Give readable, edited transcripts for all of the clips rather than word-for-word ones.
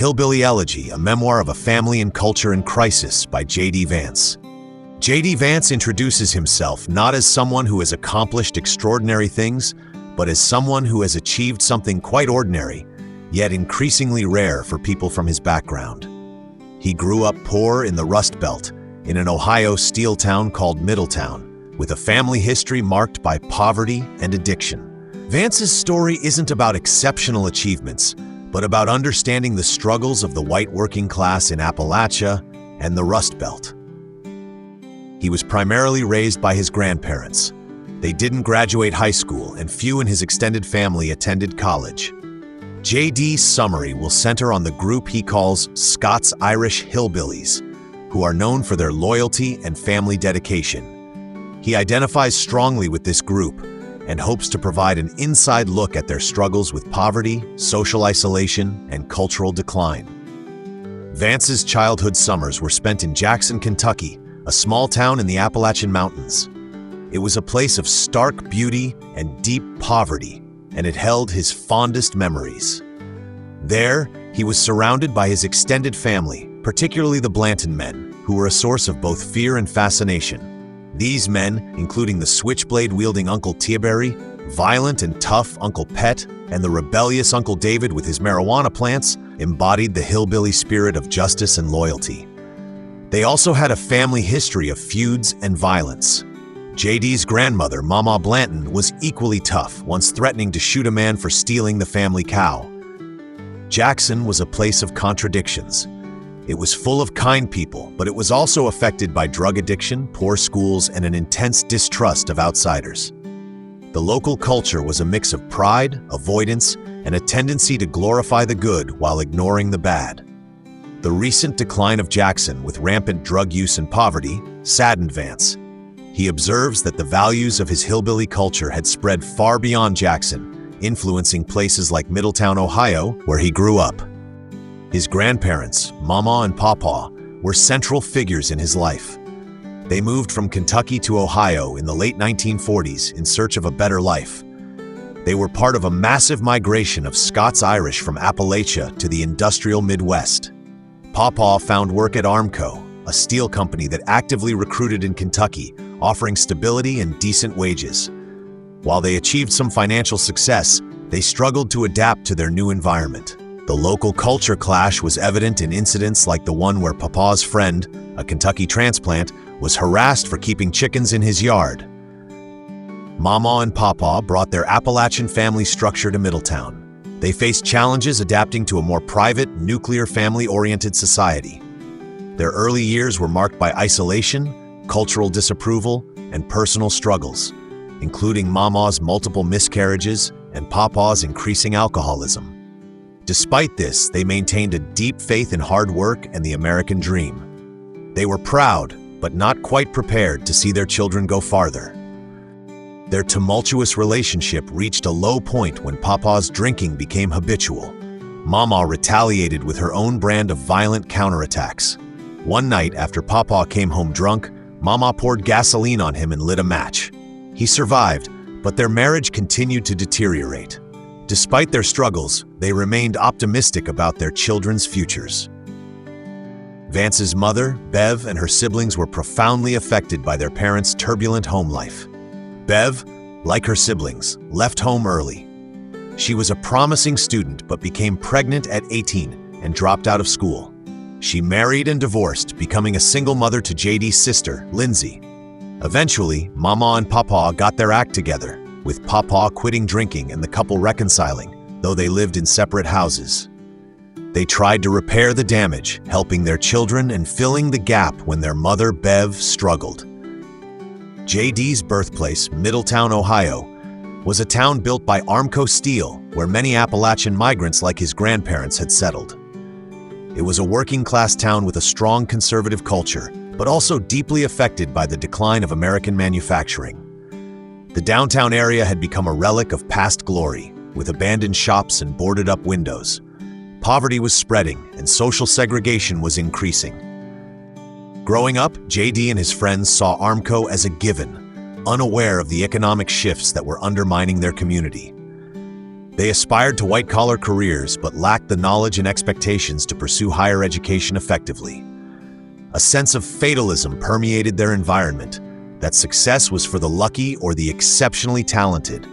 Hillbilly Elegy, a memoir of a family and culture in crisis by J.D. Vance. J.D. Vance introduces himself not as someone who has accomplished extraordinary things, but as someone who has achieved something quite ordinary, yet increasingly rare for people from his background. He grew up poor in the Rust Belt, in an Ohio steel town called Middletown, with a family history marked by poverty and addiction. Vance's story isn't about exceptional achievements, but about understanding the struggles of the white working class in Appalachia and the Rust Belt. He was primarily raised by his grandparents. They didn't graduate high school, and few in his extended family attended college. J.D.'s summary will center on the group he calls Scots-Irish hillbillies, who are known for their loyalty and family dedication. He identifies strongly with this group and hopes to provide an inside look at their struggles with poverty, social isolation, and cultural decline. Vance's childhood summers were spent in Jackson, Kentucky, a small town in the Appalachian Mountains. It was a place of stark beauty and deep poverty, and it held his fondest memories. There, he was surrounded by his extended family, particularly the Blanton men, who were a source of both fear and fascination. These men, including the switchblade-wielding Uncle Tiberi, violent and tough Uncle Pet, and the rebellious Uncle David with his marijuana plants, embodied the hillbilly spirit of justice and loyalty. They also had a family history of feuds and violence. J.D.'s grandmother, Mamaw Blanton, was equally tough, once threatening to shoot a man for stealing the family cow. Jackson was a place of contradictions. It was full of kind people, but it was also affected by drug addiction, poor schools, and an intense distrust of outsiders. The local culture was a mix of pride, avoidance, and a tendency to glorify the good while ignoring the bad. The recent decline of Jackson, with rampant drug use and poverty, saddened Vance. He observes that the values of his hillbilly culture had spread far beyond Jackson, influencing places like Middletown, Ohio, where he grew up. His grandparents, Mamaw and Papaw, were central figures in his life. They moved from Kentucky to Ohio in the late 1940s in search of a better life. They were part of a massive migration of Scots-Irish from Appalachia to the industrial Midwest. Papaw found work at Armco, a steel company that actively recruited in Kentucky, offering stability and decent wages. While they achieved some financial success, they struggled to adapt to their new environment. The local culture clash was evident in incidents like the one where Papaw's friend, a Kentucky transplant, was harassed for keeping chickens in his yard. Mamaw and Papaw brought their Appalachian family structure to Middletown. They faced challenges adapting to a more private, nuclear family-oriented society. Their early years were marked by isolation, cultural disapproval, and personal struggles, including Mamaw's multiple miscarriages and Papaw's increasing alcoholism. Despite this, they maintained a deep faith in hard work and the American dream. They were proud, but not quite prepared to see their children go farther. Their tumultuous relationship reached a low point when Papaw's drinking became habitual. Mamaw retaliated with her own brand of violent counterattacks. One night, after Papaw came home drunk, Mamaw poured gasoline on him and lit a match. He survived, but their marriage continued to deteriorate. Despite their struggles, they remained optimistic about their children's futures. Vance's mother, Bev, and her siblings were profoundly affected by their parents' turbulent home life. Bev, like her siblings, left home early. She was a promising student but became pregnant at 18 and dropped out of school. She married and divorced, becoming a single mother to J.D.'s sister, Lindsay. Eventually, Mamaw and Papaw got their act together, with Papaw quitting drinking and the couple reconciling, though they lived in separate houses. They tried to repair the damage, helping their children and filling the gap when their mother, Bev, struggled. J.D.'s birthplace, Middletown, Ohio, was a town built by Armco Steel, where many Appalachian migrants like his grandparents had settled. It was a working-class town with a strong conservative culture, but also deeply affected by the decline of American manufacturing. The downtown area had become a relic of past glory, with abandoned shops and boarded-up windows. Poverty was spreading, and social segregation was increasing. Growing up, J.D. and his friends saw Armco as a given, unaware of the economic shifts that were undermining their community. They aspired to white-collar careers but lacked the knowledge and expectations to pursue higher education effectively. A sense of fatalism permeated their environment, that success was for the lucky or the exceptionally talented.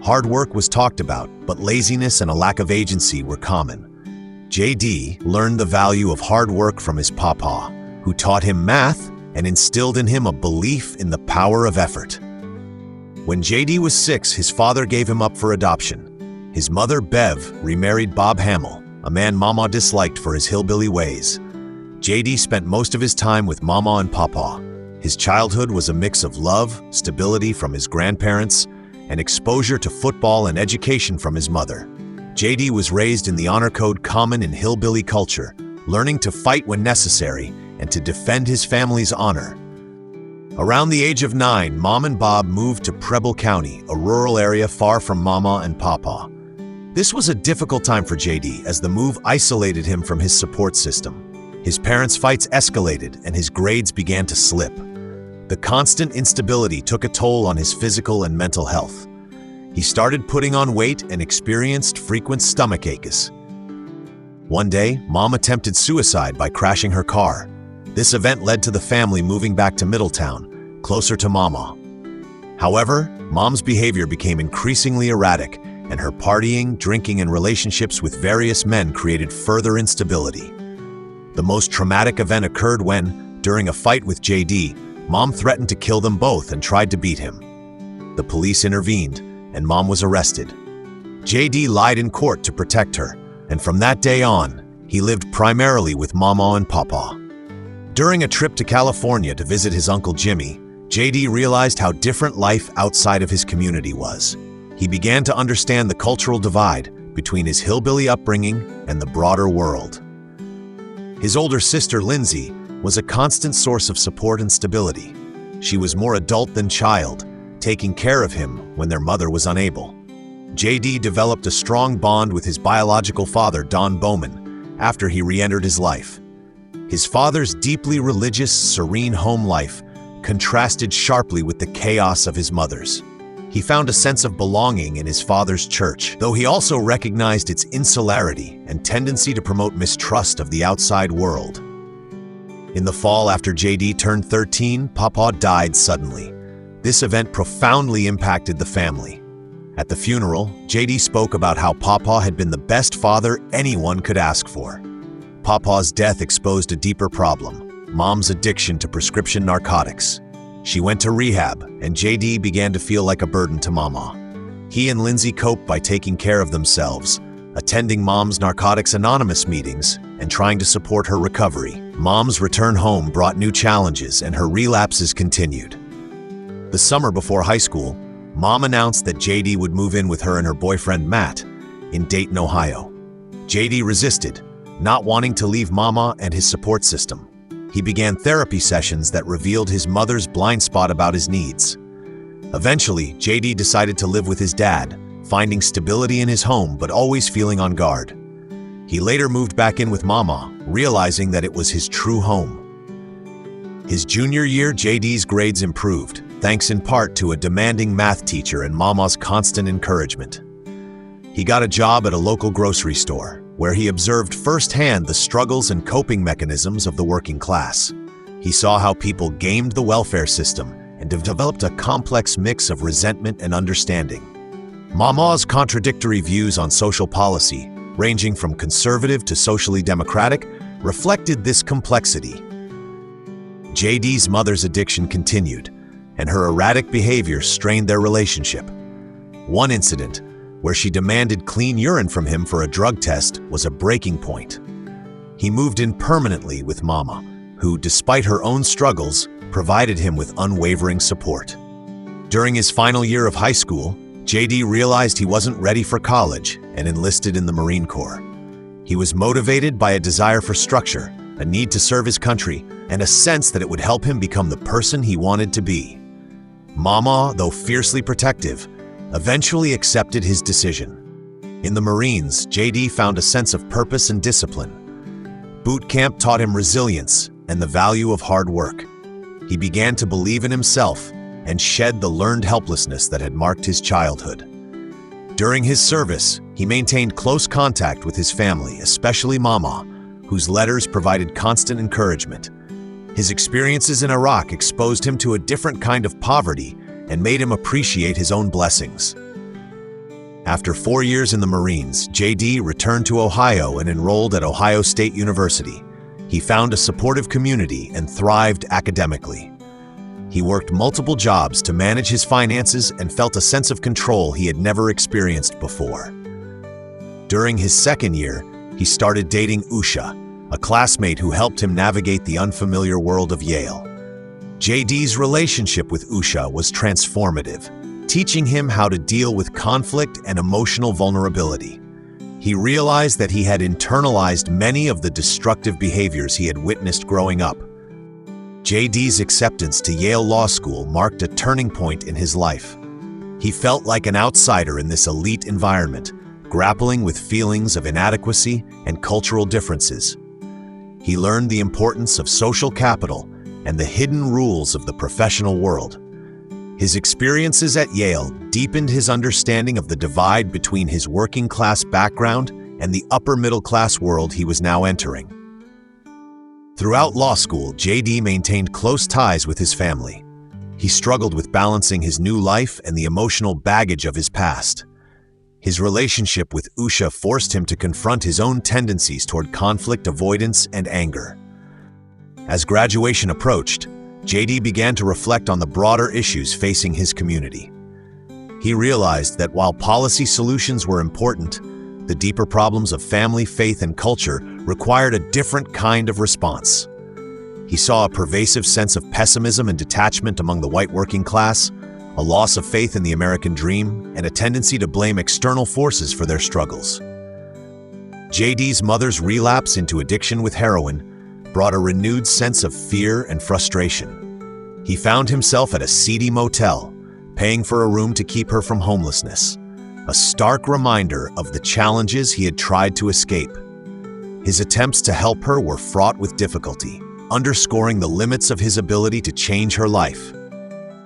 Hard work was talked about, but laziness and a lack of agency were common. J.D. learned the value of hard work from his papa, who taught him math and instilled in him a belief in the power of effort. When J.D. was 6, his father gave him up for adoption. His mother, Bev, remarried Bob Hamill, a man Mamaw disliked for his hillbilly ways. J.D. spent most of his time with Mamaw and Papaw. His childhood was a mix of love, stability from his grandparents, and exposure to football and education from his mother. J.D. was raised in the honor code common in hillbilly culture, learning to fight when necessary and to defend his family's honor. Around the age of 9, Mom and Bob moved to Preble County, a rural area far from Mamaw and Papaw. This was a difficult time for J.D. as the move isolated him from his support system. His parents' fights escalated and his grades began to slip. The constant instability took a toll on his physical and mental health. He started putting on weight and experienced frequent stomach aches. One day, Mom attempted suicide by crashing her car. This event led to the family moving back to Middletown, closer to Mamaw. However, Mom's behavior became increasingly erratic, and her partying, drinking, and relationships with various men created further instability. The most traumatic event occurred when, during a fight with J.D., Mom threatened to kill them both and tried to beat him. The police intervened, and Mom was arrested. J.D. lied in court to protect her, and from that day on, he lived primarily with Mamaw and Papaw. During a trip to California to visit his Uncle Jimmy, J.D. realized how different life outside of his community was. He began to understand the cultural divide between his hillbilly upbringing and the broader world. His older sister, Lindsay, was a constant source of support and stability. She was more adult than child, taking care of him when their mother was unable. J.D. developed a strong bond with his biological father, Don Bowman, after he re-entered his life. His father's deeply religious, serene home life contrasted sharply with the chaos of his mother's. He found a sense of belonging in his father's church, though he also recognized its insularity and tendency to promote mistrust of the outside world. In the fall after J.D. turned 13, Papaw died suddenly. This event profoundly impacted the family. At the funeral, J.D. spoke about how Papaw had been the best father anyone could ask for. Papaw's death exposed a deeper problem: Mom's addiction to prescription narcotics. She went to rehab, and J.D. began to feel like a burden to Mamaw. He and Lindsay coped by taking care of themselves, attending Mom's Narcotics Anonymous meetings, and trying to support her recovery. Mom's return home brought new challenges, and her relapses continued. The summer before high school, Mom announced that J.D. would move in with her and her boyfriend, Matt, in Dayton, Ohio. J.D. resisted, not wanting to leave Mamaw and his support system. He began therapy sessions that revealed his mother's blind spot about his needs. Eventually, J.D. decided to live with his dad, finding stability in his home but always feeling on guard. He later moved back in with Mamaw, realizing that it was his true home. His junior year, J.D.'s grades improved, thanks in part to a demanding math teacher and Mamaw's constant encouragement. He got a job at a local grocery store, where he observed firsthand the struggles and coping mechanisms of the working class. He saw how people gamed the welfare system and developed a complex mix of resentment and understanding. Mamaw's contradictory views on social policy, ranging from conservative to socially democratic, reflected this complexity. J.D.'s mother's addiction continued, and her erratic behavior strained their relationship. One incident, where she demanded clean urine from him for a drug test, was a breaking point. He moved in permanently with Mama, who, despite her own struggles, provided him with unwavering support. During his final year of high school, J.D. realized he wasn't ready for college and enlisted in the Marine Corps. He was motivated by a desire for structure, a need to serve his country, and a sense that it would help him become the person he wanted to be. Mamaw, though fiercely protective, eventually accepted his decision. In the Marines, J.D. found a sense of purpose and discipline. Boot camp taught him resilience and the value of hard work. He began to believe in himself and shed the learned helplessness that had marked his childhood. During his service, he maintained close contact with his family, especially Mamaw, whose letters provided constant encouragement. His experiences in Iraq exposed him to a different kind of poverty and made him appreciate his own blessings. After 4 years in the Marines, JD returned to Ohio and enrolled at Ohio State University. He found a supportive community and thrived academically. He worked multiple jobs to manage his finances and felt a sense of control he had never experienced before. During his second year, he started dating Usha, a classmate who helped him navigate the unfamiliar world of Yale. JD's relationship with Usha was transformative, teaching him how to deal with conflict and emotional vulnerability. He realized that he had internalized many of the destructive behaviors he had witnessed growing up. JD's acceptance to Yale Law School marked a turning point in his life. He felt like an outsider in this elite environment, grappling with feelings of inadequacy and cultural differences. He learned the importance of social capital and the hidden rules of the professional world. His experiences at Yale deepened his understanding of the divide between his working-class background and the upper-middle-class world he was now entering. Throughout law school, JD maintained close ties with his family. He struggled with balancing his new life and the emotional baggage of his past. His relationship with Usha forced him to confront his own tendencies toward conflict avoidance and anger. As graduation approached, JD began to reflect on the broader issues facing his community. He realized that while policy solutions were important, the deeper problems of family, faith, and culture required a different kind of response. He saw a pervasive sense of pessimism and detachment among the white working class, a loss of faith in the American dream, and a tendency to blame external forces for their struggles. JD's mother's relapse into addiction with heroin brought a renewed sense of fear and frustration. He found himself at a seedy motel, paying for a room to keep her from homelessness, a stark reminder of the challenges he had tried to escape. His attempts to help her were fraught with difficulty, underscoring the limits of his ability to change her life.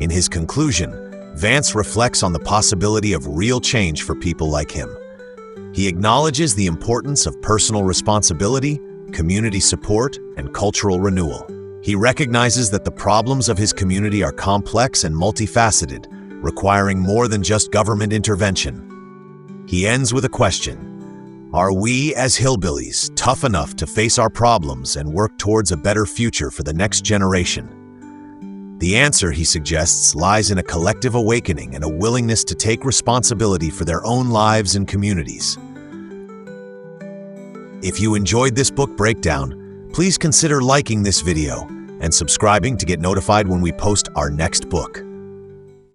In his conclusion, Vance reflects on the possibility of real change for people like him. He acknowledges the importance of personal responsibility, community support, and cultural renewal. He recognizes that the problems of his community are complex and multifaceted, requiring more than just government intervention. He ends with a question: are we as hillbillies tough enough to face our problems and work towards a better future for the next generation? The answer, he suggests, lies in a collective awakening and a willingness to take responsibility for their own lives and communities. If you enjoyed this book breakdown, please consider liking this video and subscribing to get notified when we post our next book.